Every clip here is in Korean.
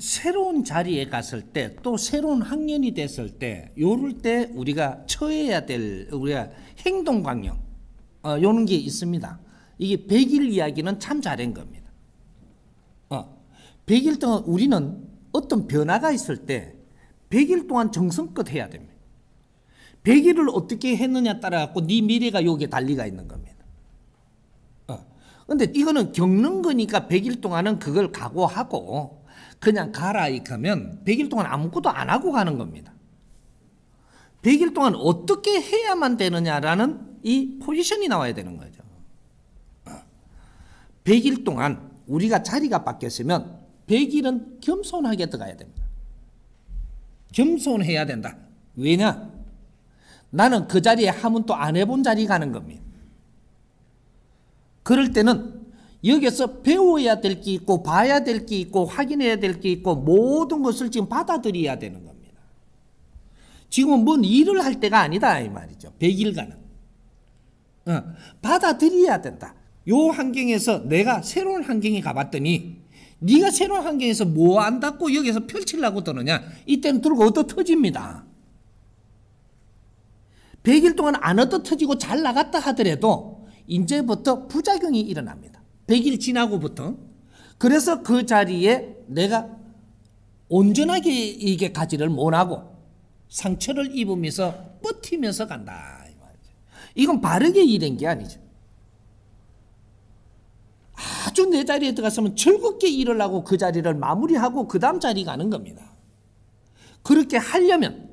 새로운 자리에 갔을 때 또 새로운 학년이 됐을 때 요럴 때 우리가 처해야 될 우리가 행동 강령 요런 게 있습니다. 이게 100일 이야기는 참 잘한 겁니다. 100일 동안 우리는 어떤 변화가 있을 때 100일 동안 정성껏 해야 됩니다. 100일을 어떻게 했느냐 따라 갖고 네 미래가 여기에 달리가 있는 겁니다. 근데 이거는 겪는 거니까 100일 동안은 그걸 각오하고 그냥 가라 이하면 100일 동안 아무것도 안 하고 가는 겁니다. 100일 동안 어떻게 해야만 되느냐라는 이 포지션이 나와야 되는 거죠. 100일 동안 우리가 자리가 바뀌었으면 100일은 겸손하게 들어가야 됩니다. 겸손해야 된다. 왜냐? 나는 그 자리에 한 번도 안 해본 자리 가는 겁니다. 그럴 때는 여기서 배워야 될 게 있고 봐야 될 게 있고 확인해야 될 게 있고 모든 것을 지금 받아들여야 되는 겁니다. 지금은 뭔 일을 할 때가 아니다 이 말이죠. 100일간은. 받아들여야 된다. 요 환경에서 내가 새로운 환경에 가봤더니 네가 새로운 환경에서 뭐 안다고 여기서 펼치려고 드느냐. 이때는 들고 얻어 터집니다. 100일 동안 안 얻어 터지고 잘 나갔다 하더라도 이제부터 부작용이 일어납니다. 100일 지나고부터. 그래서 그 자리에 내가 온전하게 이게 가지를 못하고 상처를 입으면서 버티면서 간다. 이건 바르게 일한 게 아니죠. 아주 내 자리에 들어갔으면 즐겁게 일을 하고 그 자리를 마무리하고 그 다음 자리 가는 겁니다. 그렇게 하려면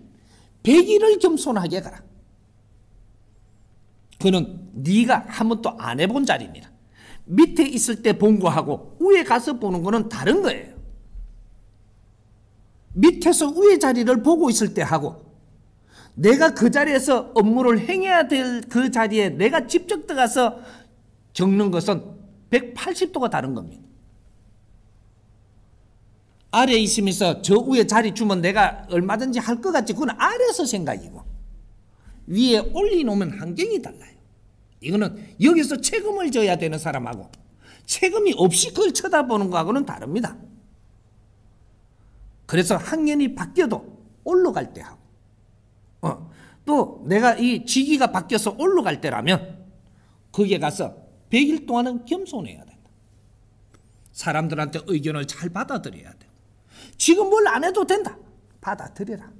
100일을 겸손하게 가라. 그는 네가 한 번도 안 해본 자리입니다. 밑에 있을 때 본 거하고 위에 가서 보는 거는 다른 거예요. 밑에서 위에 자리를 보고 있을 때 하고 내가 그 자리에서 업무를 행해야 될 그 자리에 내가 직접 들어가서 적는 것은 180도가 다른 겁니다. 아래에 있으면서 저 위에 자리 주면 내가 얼마든지 할 것 같지. 그건 아래에서 생각이고 위에 올려놓으면 환경이 달라요. 이거는 여기서 책임을 져야 되는 사람하고 책임이 없이 그걸 쳐다보는 거하고는 다릅니다. 그래서 학년이 바뀌어도 올라갈 때 하고 또 내가 이 직위가 바뀌어서 올라갈 때라면 거기에 가서 100일 동안은 겸손해야 된다. 사람들한테 의견을 잘 받아들여야 돼. 지금 뭘 안 해도 된다. 받아들여라.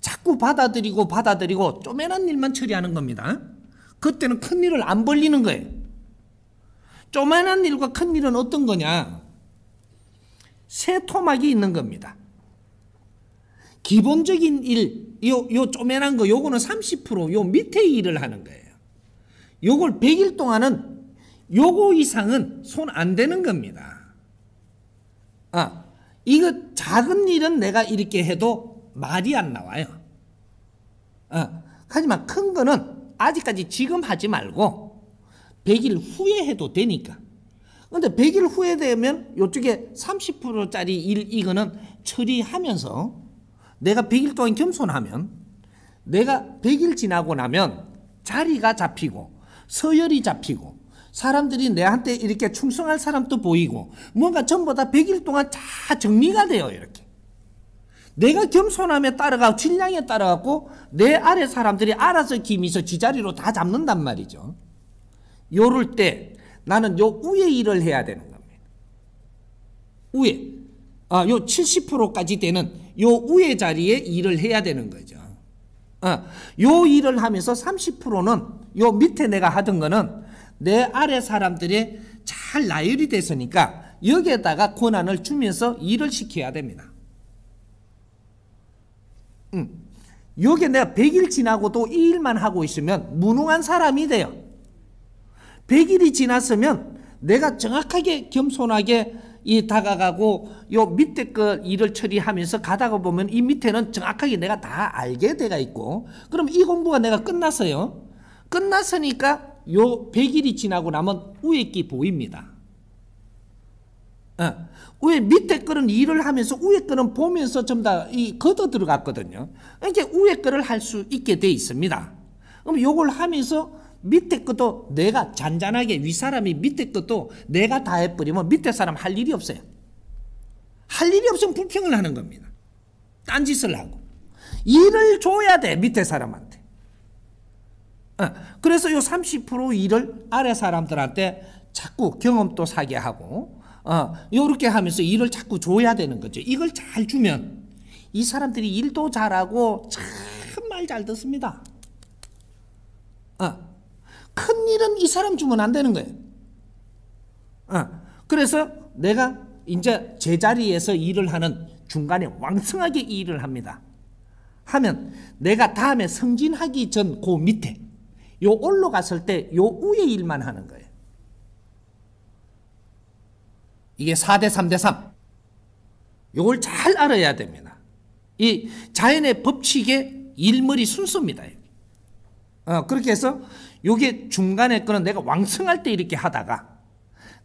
자꾸 받아들이고 쪼매난 일만 처리하는 겁니다. 그때는 큰 일을 안 벌리는 거예요. 쪼매난 일과 큰 일은 어떤 거냐? 새 토막이 있는 겁니다. 기본적인 일, 요 쪼매난 거, 요거는 30% 요 밑에 일을 하는 거예요. 요걸 100일 동안은 요거 이상은 손 안 대는 겁니다. 이거 작은 일은 내가 이렇게 해도 말이 안 나와요. 하지만 큰 거는 아직까지 지금 하지 말고 100일 후에 해도 되니까. 근데 100일 후에 되면 이쪽에 30%짜리 일 이거는 처리하면서 내가 100일 동안 겸손하면 내가 100일 지나고 나면 자리가 잡히고 서열이 잡히고 사람들이 내한테 이렇게 충성할 사람도 보이고 뭔가 전부 다 100일 동안 다 정리가 돼요. 이렇게 내가 겸손함에 따라가고 질량에 따라가고 내 아래 사람들이 알아서 기미서 지자리로 다 잡는단 말이죠. 요럴 때 나는 요 위에 일을 해야 되는 겁니다. 위에 요 70%까지 되는 요 위에 자리에 일을 해야 되는 거죠. 요 일을 하면서 30%는 요 밑에 내가 하던 거는 내 아래 사람들이 잘 나열이 됐으니까 여기에다가 권한을 주면서 일을 시켜야 됩니다. 여기에 내가 100일 지나고도 이 일만 하고 있으면 무능한 사람이 돼요. 100일이 지났으면 내가 정확하게 겸손하게 다가가고 요 밑에 거 일을 처리하면서 가다가 보면 이 밑에는 정확하게 내가 다 알게 돼가 있고 그럼 이 공부가 내가 끝났어요. 끝났으니까 요 100일이 지나고 나면 위에 게 보입니다. 위에 밑에 거는 일을 하면서 위에 거는 보면서 전부 다 걷어 들어갔거든요. 이렇게 위에 거를 할 수 있게 돼 있습니다. 그럼 요걸 하면서 밑에 것도 내가 잔잔하게 윗사람이 밑에 것도 내가 다 해버리면 밑에 사람 할 일이 없어요. 할 일이 없으면 불평을 하는 겁니다. 딴짓을 하고. 일을 줘야 돼, 밑에 사람한테. 그래서 요 30% 일을 아래 사람들한테 자꾸 경험도 사게 하고, 요렇게 하면서 일을 자꾸 줘야 되는 거죠. 이걸 잘 주면 이 사람들이 일도 잘하고 참 말 잘 듣습니다. 큰 일은 이 사람 주면 안 되는 거예요. 그래서 내가 이제 제자리에서 일을 하는 중간에 왕성하게 일을 합니다. 하면 내가 다음에 승진하기 전 그 밑에 요 올라갔을 때 요 위에 일만 하는 거예요. 이게 4대 3대 3. 요걸 잘 알아야 됩니다. 이 자연의 법칙의 일머리 순서입니다. 그렇게 해서 요게 중간에 거는 내가 왕성할 때 이렇게 하다가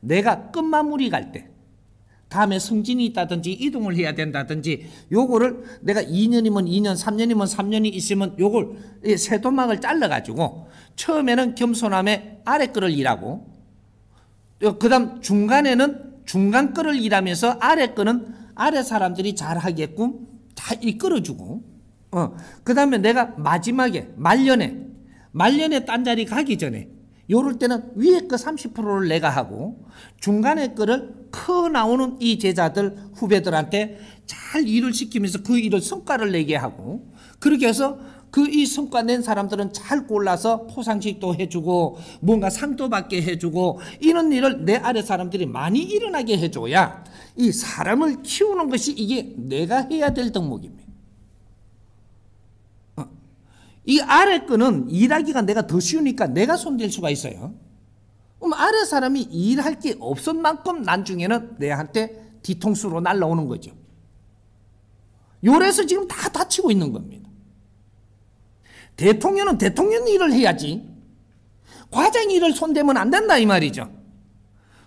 내가 끝마무리 갈 때 다음에 승진이 있다든지 이동을 해야 된다든지 요거를 내가 2년이면 2년, 3년이면 3년이 있으면 요걸 세도막을 잘라가지고 처음에는 겸손함에 아래 거를 일하고 그 다음 중간에는 중간 거를 일하면서 아래 거는 아래 사람들이 잘하게끔 다 이끌어주고 그 다음에 내가 마지막에 말년에 딴 자리 가기 전에 요럴 때는 위에 거 30%를 내가 하고 중간에 거를 커 나오는 이 제자들 후배들한테 잘 일을 시키면서 그 일을 성과를 내게 하고 그렇게 해서 그 이 성과 낸 사람들은 잘 골라서 포상식도 해주고 뭔가 상도 받게 해주고 이런 일을 내 아래 사람들이 많이 일어나게 해줘야 이 사람을 키우는 것이 이게 내가 해야 될 덕목입니다. 이 아래 거는 일하기가 내가 더 쉬우니까 내가 손댈 수가 있어요. 그럼 아래 사람이 일할 게 없은 만큼 나중에는 내한테 뒤통수로 날라오는 거죠. 요래서 지금 다 다치고 있는 겁니다. 대통령은 대통령 일을 해야지 과장 일을 손대면 안 된다 이 말이죠.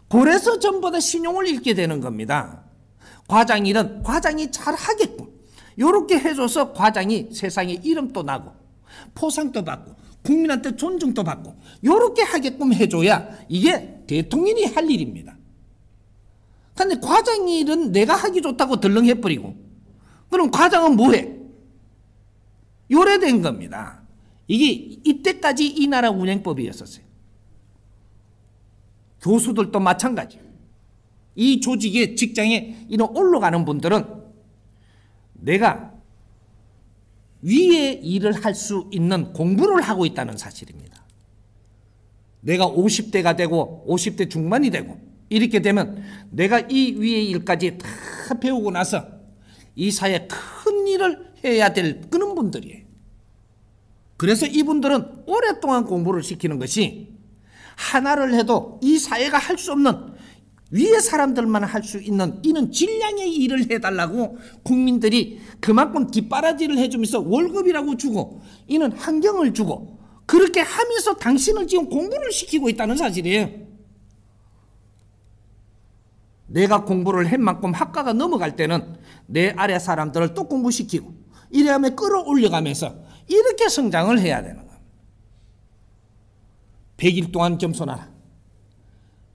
그래서 전부 다 신용을 잃게 되는 겁니다. 과장 일은 과장이 잘 하게끔 요렇게 해줘서 과장이 세상에 이름도 나고 포상도 받고 국민한테 존중도 받고 요렇게 하게끔 해줘야 이게 대통령이 할 일입니다. 근데 과장 일은 내가 하기 좋다고 덜렁해버리고 그럼 과장은 뭐해? 요래 된 겁니다. 이게 이때까지 이 나라 운영법이었었어요. 교수들도 마찬가지. 이 조직의 직장에 이런 올라가는 분들은 내가 위에 일을 할 수 있는 공부를 하고 있다는 사실입니다. 내가 50대가 되고 50대 중반이 되고 이렇게 되면 내가 이 위의 일까지 다 배우고 나서 이 사회에 큰 일을 해야 될 그런 분들이에요. 그래서 이분들은 오랫동안 공부를 시키는 것이 하나를 해도 이 사회가 할 수 없는 위에 사람들만 할 수 있는 이런 질량의 일을 해달라고 국민들이 그만큼 뒷바라지를 해주면서 월급이라고 주고 이는 환경을 주고 그렇게 하면서 당신을 지금 공부를 시키고 있다는 사실이에요. 내가 공부를 한 만큼 학과가 넘어갈 때는 내 아래 사람들을 또 공부시키고 이래 하면 끌어올려가면서 이렇게 성장을 해야 되는 겁니다. 100일 동안 겸손하라.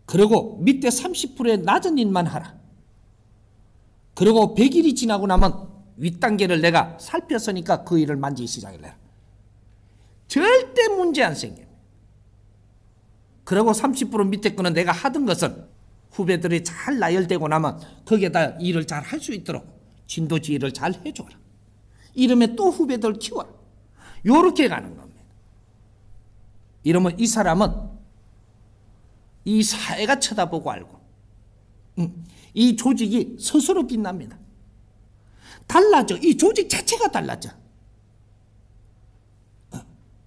그리고 밑에 30%의 낮은 일만 하라. 그리고 100일이 지나고 나면 윗단계를 내가 살폈으니까 그 일을 만지기 시작을 해라. 절대 문제 안 생겨요. 그리고 30% 밑에 거는 내가 하던 것은 후배들이 잘 나열되고 나면 거기에다 일을 잘 할 수 있도록 진도지휘를 잘 해줘라. 이러면 또 후배들 키워라. 요렇게 가는 겁니다. 이러면 이 사람은 이 사회가 쳐다보고 알고 이 조직이 스스로 빛납니다. 달라져. 이 조직 자체가 달라져.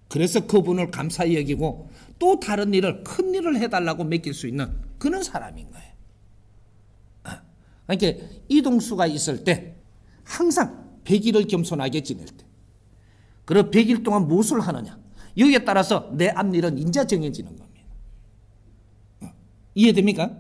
그래서 그분을 감사히 여기고 또 다른 일을 큰 일을 해달라고 맡길 수 있는 그런 사람인 거예요. 그러니까 이동수가 있을 때 항상 100일을 겸손하게 지낼 때 그리고 100일 동안 무엇을 하느냐 여기에 따라서 내 앞일은 인자 정해지는 겁니다. 이해됩니까?